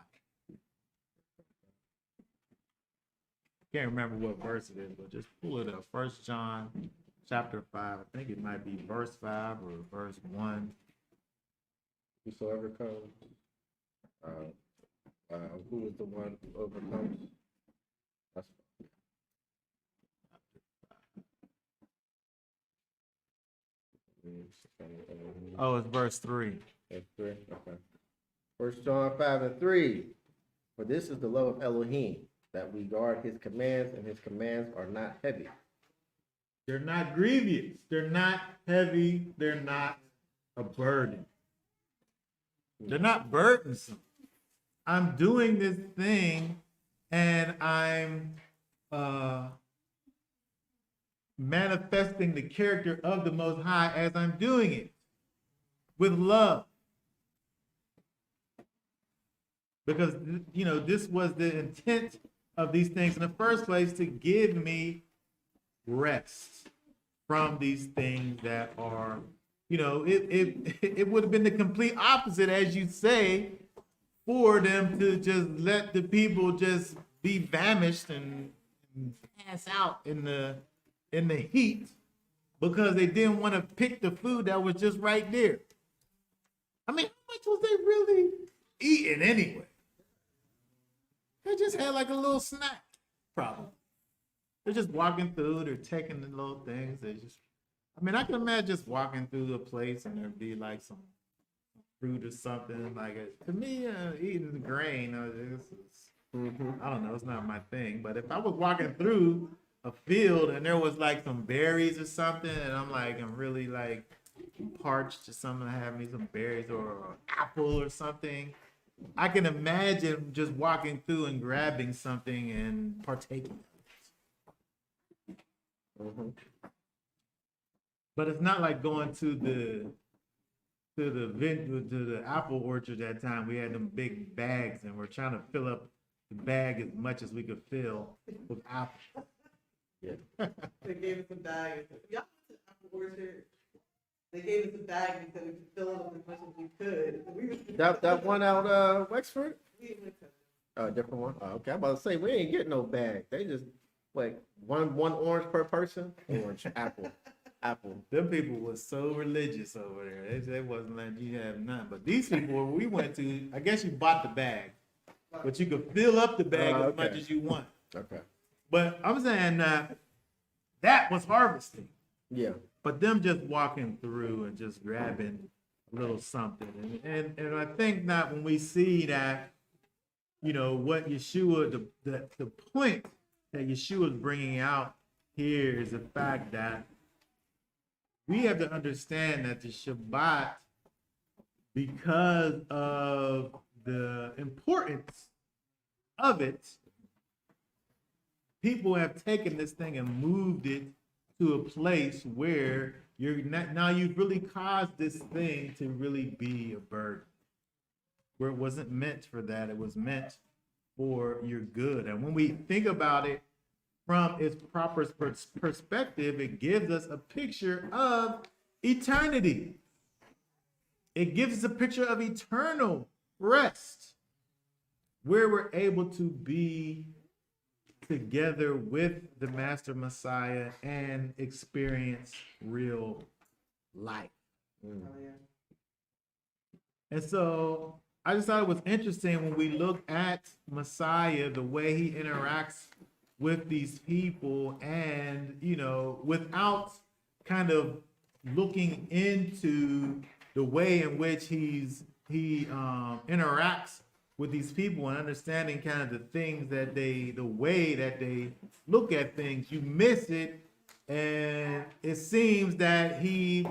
Can't remember what verse it is, but just pull it up. 1 John chapter 5. I think it might be verse 5 or verse 1. Whosoever comes, who is the one who overcomes? That's Oh, it's verse 3. That's 3. Okay. 1 John 5 and 3. For this is the love of Elohim, that we guard his commands, and his commands are not heavy. They're not grievous. They're not heavy. They're not a burden. They're not burdensome. I'm doing this thing and I'm manifesting the character of the Most High as I'm doing it with love. Because, this was the intent of these things in the first place, to give me rest from these things that are, it would have been the complete opposite, as you say, for them to just let the people just be famished and pass out in the heat because they didn't want to pick the food that was just right there. I mean, how much was they really eating anyway? They just had like a little snack, probably. They're just walking through, they're taking the little things. I can imagine just walking through a place and there'd be like some fruit or something. To me, eating the grain, I don't know, it's not my thing. But if I was walking through a field and there was like some berries or something, and I'm really like parched or something, to have me some berries or an apple or something, I can imagine just walking through and grabbing something and partaking of it. But it's not like going to the apple orchard that time. We had them big bags and we're trying to fill up the bag as much as we could fill with apples. Yeah. They gave us a bag. Y'all went to the apple orchard. They gave us a bag and said we could fill it up as much as we could. So we That one out Wexford? we went to A different one. Oh, okay, I'm about to say we ain't getting no bag. They just like one orange per person. Orange, apple. Them people was so religious over there. They wasn't letting you have none. But these people, we went to, I guess you bought the bag, but you could fill up the bag as much as you want. Okay. But I'm saying that was harvesting. Yeah. But them just walking through and just grabbing a little something. And I think that when we see that, what Yeshua, the point that Yeshua is bringing out here is the fact that we have to understand that the Shabbat, because of the importance of it, people have taken this thing and moved it to a place where you've really caused this thing to really be a burden, where it wasn't meant for that. It was meant for your good. And when we think about it from its proper perspective, it gives us a picture of eternity. It gives us a picture of eternal rest, where we're able to be together with the Master Messiah and experience real life. Oh, yeah. And so I just thought it was interesting when we look at Messiah, the way he interacts with these people, and without kind of looking into the way in which he interacts with these people and understanding kind of the way that they look at things, you miss it, and it seems that he,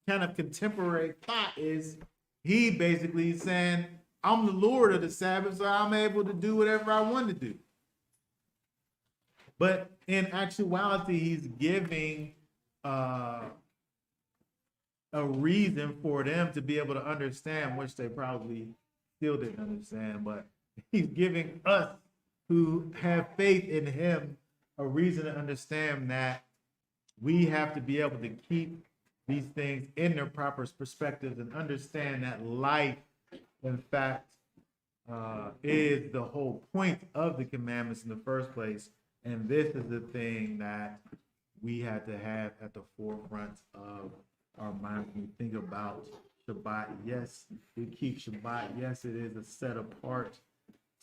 kind of contemporary thought is he basically saying, I'm the Lord of the Sabbath, so I'm able to do whatever I want to do. But in actuality, he's giving a reason for them to be able to understand, which they probably still didn't understand, but he's giving us who have faith in him a reason to understand that we have to be able to keep these things in their proper perspectives and understand that life, in fact, is the whole point of the commandments in the first place. And this is the thing that we had to have at the forefront of our mind when we think about Shabbat. Yes, we keep Shabbat. Yes, it is a set apart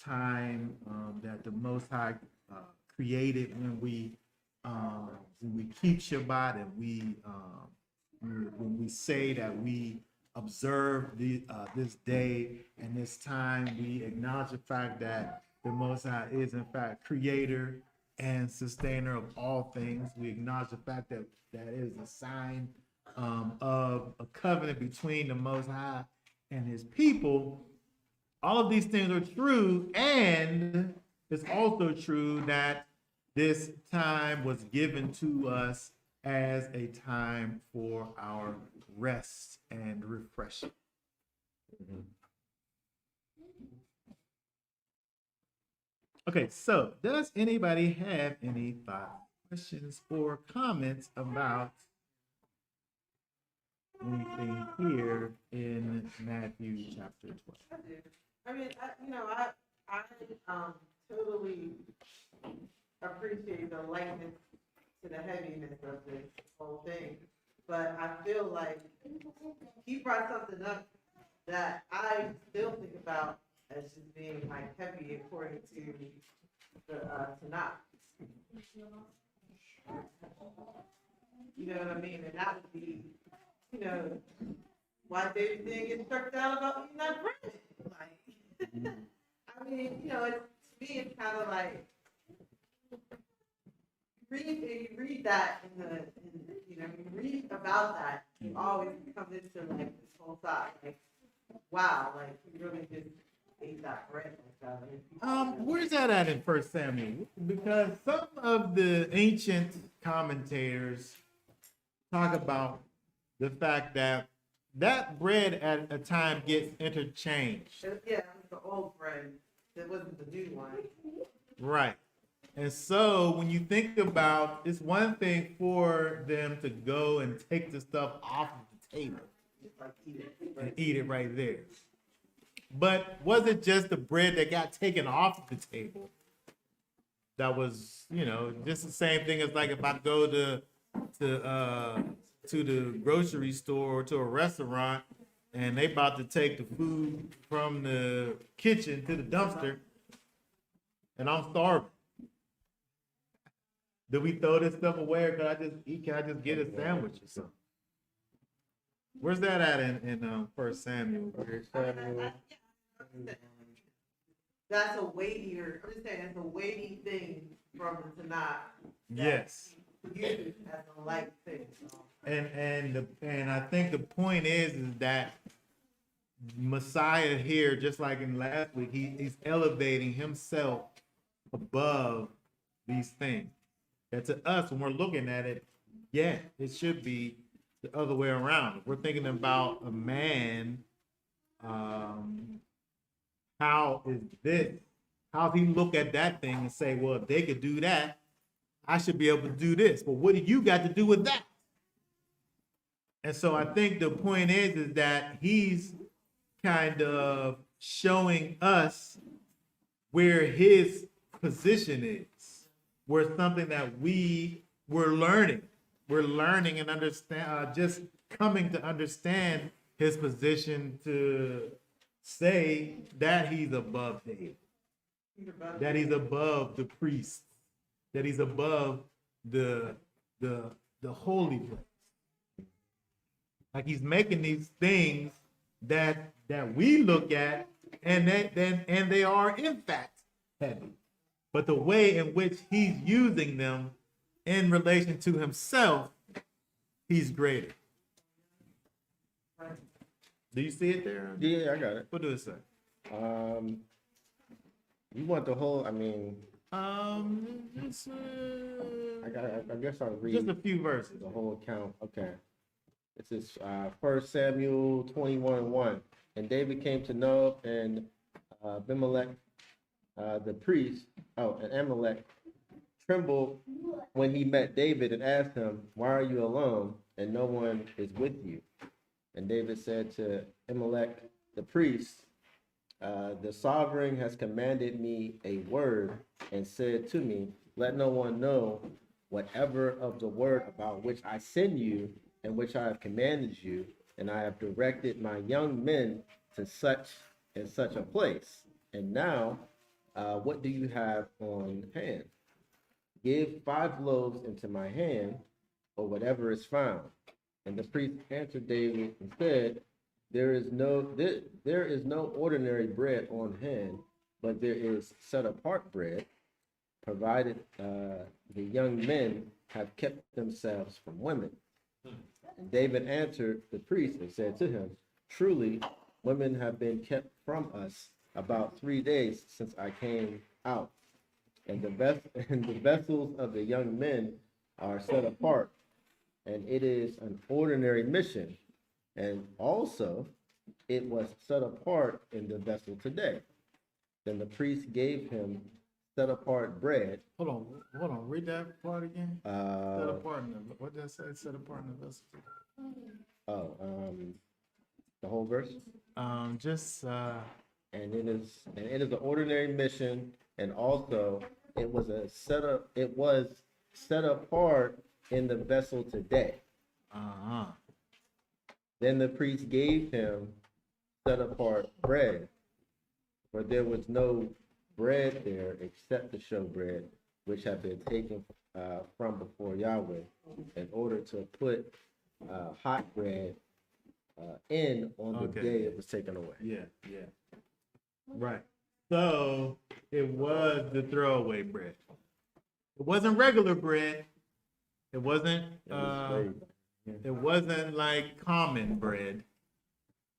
time that the Most High created when we keep Shabbat, and when we say that we observe this day and this time, we acknowledge the fact that the Most High is in fact creator and sustainer of all things. We acknowledge the fact that that is a sign of a covenant between the Most High and his people. All of these things are true, and it's also true that this time was given to us as a time for our rest and refreshing. Okay, so does anybody have any thoughts, questions, or comments about anything here in Matthew chapter 12? I do. I mean, I totally appreciate the lightness to the heaviness of this whole thing, but I feel like he brought something up that I still think about as just being like heavy according to the Tanakh. You know what I mean? And that would be, why David didn't get struck down about eating that bread. Like, I mean, to me, it's kind of like you read that you read about that, you always come into like this whole thought, like, wow, like you really just ate that bread like that. Where's that at in First Samuel? Because some of the ancient commentators talk about the fact that bread at a time gets interchanged. Yeah, it was the old bread. It wasn't the new one. Right. And so when you think about, it's one thing for them to go and take the stuff off of the table Just like eat it. and eat it right there. But was it just the bread that got taken off of the table? That was, just the same thing as like if I go to the grocery store or to a restaurant and they about to take the food from the kitchen to the dumpster and I'm starving. Do we throw this stuff away, or can I just eat? Can I just get a sandwich or something? Where's that at in First Samuel? That's a weightier. I'm just saying, it's a weighty thing from the Tanakh. Yes. Used as a light thing. And I think the point is that Messiah here, just like in last week, he's elevating himself above these things. That to us, when we're looking at it, yeah, it should be the other way around. If we're thinking about a man, how is this? How does he look at that thing and say, well, if they could do that, I should be able to do this. But what do you got to do with that? And so I think the point is that he's kind of showing us where his position is. We're something that we're learning. We're learning and understand, just coming to understand his position to say that he's above David, that he's above the priests, that he's above the holy place. Like he's making these things that we look at, and they are in fact heavy, but the way in which he's using them in relation to himself, he's greater. Do you see it there? Yeah, I got it. What does it say? You want the whole? I mean, It's, I guess I'll read just a few verses. the whole account. Okay. This is 1 Samuel 21:1. And David came to Nob and Abimelech, the priest, and Amalek trembled when he met David and asked him, "Why are you alone and no one is with you?" And David said to Amalek, the priest, "The sovereign has commanded me a word and said to me, let no one know whatever of the word about which I send you and which I have commanded you, and I have directed my young men to such and such a place. And now, what do you have on hand? Give 5 loaves into my hand, or whatever is found." And the priest answered David and said, there is no ordinary bread on hand, but there is set apart bread, provided the young men have kept themselves from women. And David answered the priest and said to him, "Truly, women have been kept from us about 3 days since I came out. And the vessels of the young men are set apart, and it is an ordinary mission. And also, it was set apart in the vessel today." Then the priest gave him set apart bread. Hold on. Read that part again. Set apart. What did I say? Set apart in the vessel. The whole verse. Just And it is an ordinary mission, and also it was set apart in the vessel today. Then the priest gave him set apart bread, for there was no bread there except the showbread, which had been taken from before Yahweh, in order to put hot bread in on the day it was taken away. Yeah. Right. So it was the throwaway bread. It wasn't regular bread. It wasn't. It wasn't like common bread,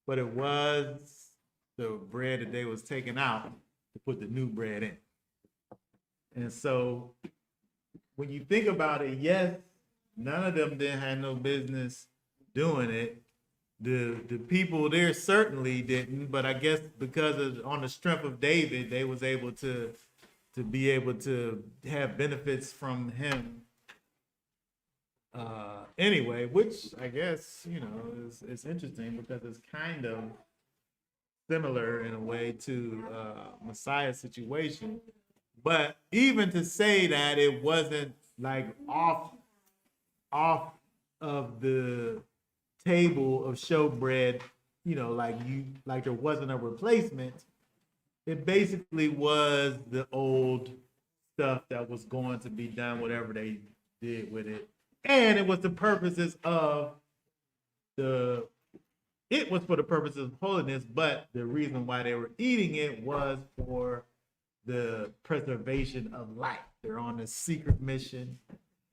but it was the bread that they was taking out to put the new bread in. And so when you think about it, yes, none of them didn't have no business doing it. The people there certainly didn't, but I guess because on the strength of David, they was able to be able to have benefits from him. Anyway, which I guess, is interesting because it's kind of similar in a way to Messiah's situation. But even to say that it wasn't like off of the table of showbread, like there wasn't a replacement. It basically was the old stuff that was going to be done, whatever they did with it. And it was the purposes of it was for the purposes of holiness, but the reason why they were eating it was for the preservation of life. They're on a secret mission.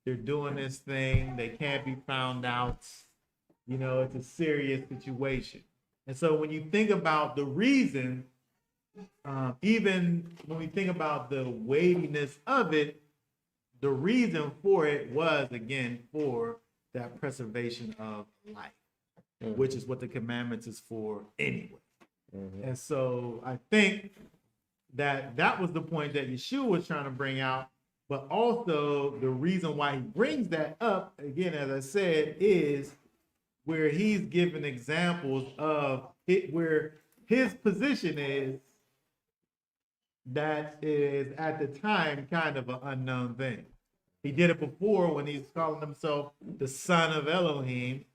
They're doing this thing. They can't be found out. It's a serious situation. And so when you think about the reason, even when we think about the weightiness of it, the reason for it was, again, for that preservation of life, which is what the commandments is for anyway. And so I think that was the point that Yeshua was trying to bring out, but also the reason why he brings that up, again, as I said, is where he's giving examples of it, where his position is that is at the time kind of an unknown thing. He did it before when he's calling himself the son of Elohim,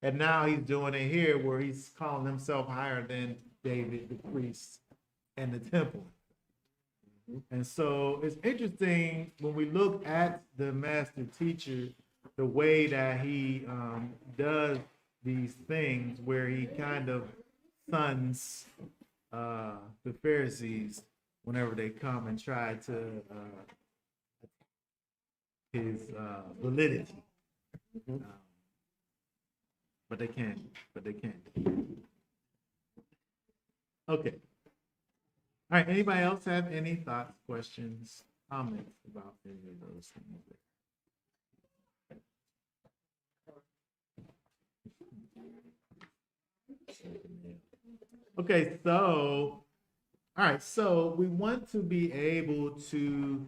and now he's doing it here where he's calling himself higher than David, the priest, and the temple. And so it's interesting when we look at the master teacher, the way that he does these things, where he kind of sons the Pharisees whenever they come and try to his validity. But they can't. Okay. All right, anybody else have any thoughts, questions, comments about any of those things? Okay, so, all right, so we want to be able to,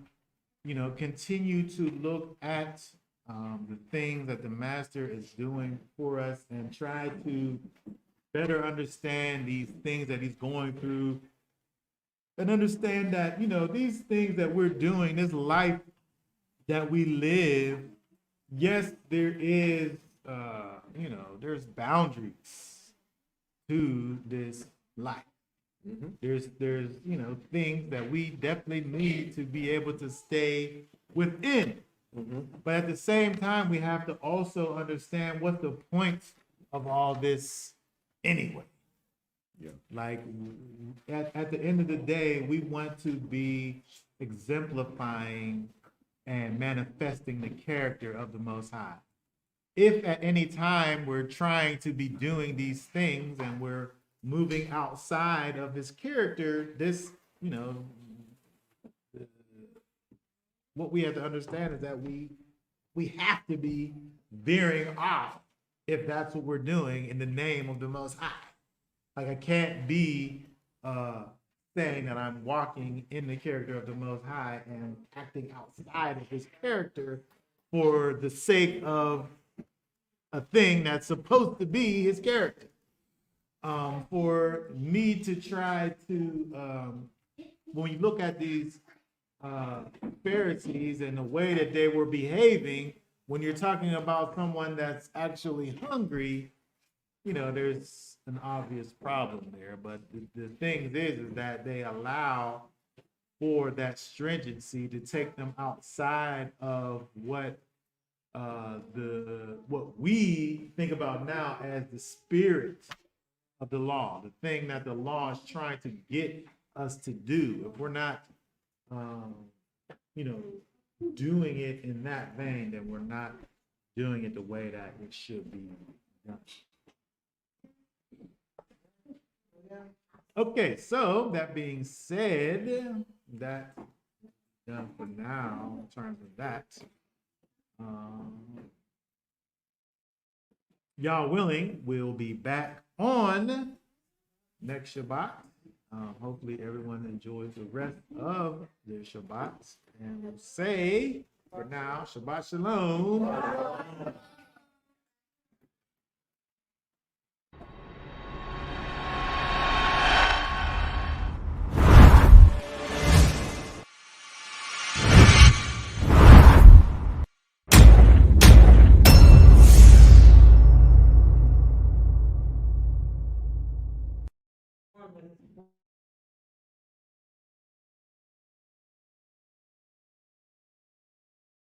continue to look at the things that the master is doing for us and try to better understand these things that he's going through. And understand that, these things that we're doing, this life that we live, yes, there is, there's boundaries to this life. There's, things that we definitely need to be able to stay within. But at the same time, we have to also understand what's the point of all this anyway. Yeah. Like at the end of the day, we want to be exemplifying and manifesting the character of the Most High. If at any time we're trying to be doing these things and we're moving outside of his character, this, what we have to understand is that we have to be veering off if that's what we're doing in the name of the Most High. Like I can't be saying that I'm walking in the character of the Most High and acting outside of his character for the sake of a thing that's supposed to be his character. For me to try to, when you look at these Pharisees and the way that they were behaving, when you're talking about someone that's actually hungry, there's an obvious problem there. But the thing is that they allow for that stringency to take them outside of what we think about now as the spirit of the law, the thing that the law is trying to get us to do. If we're not, doing it in that vein, then we're not doing it the way that it should be done. Okay, so that being said, that's done for now in terms of that. Y'all willing, we'll be back on next Shabbat. Hopefully everyone enjoys the rest of their Shabbats. And we'll say, for now, Shabbat Shalom.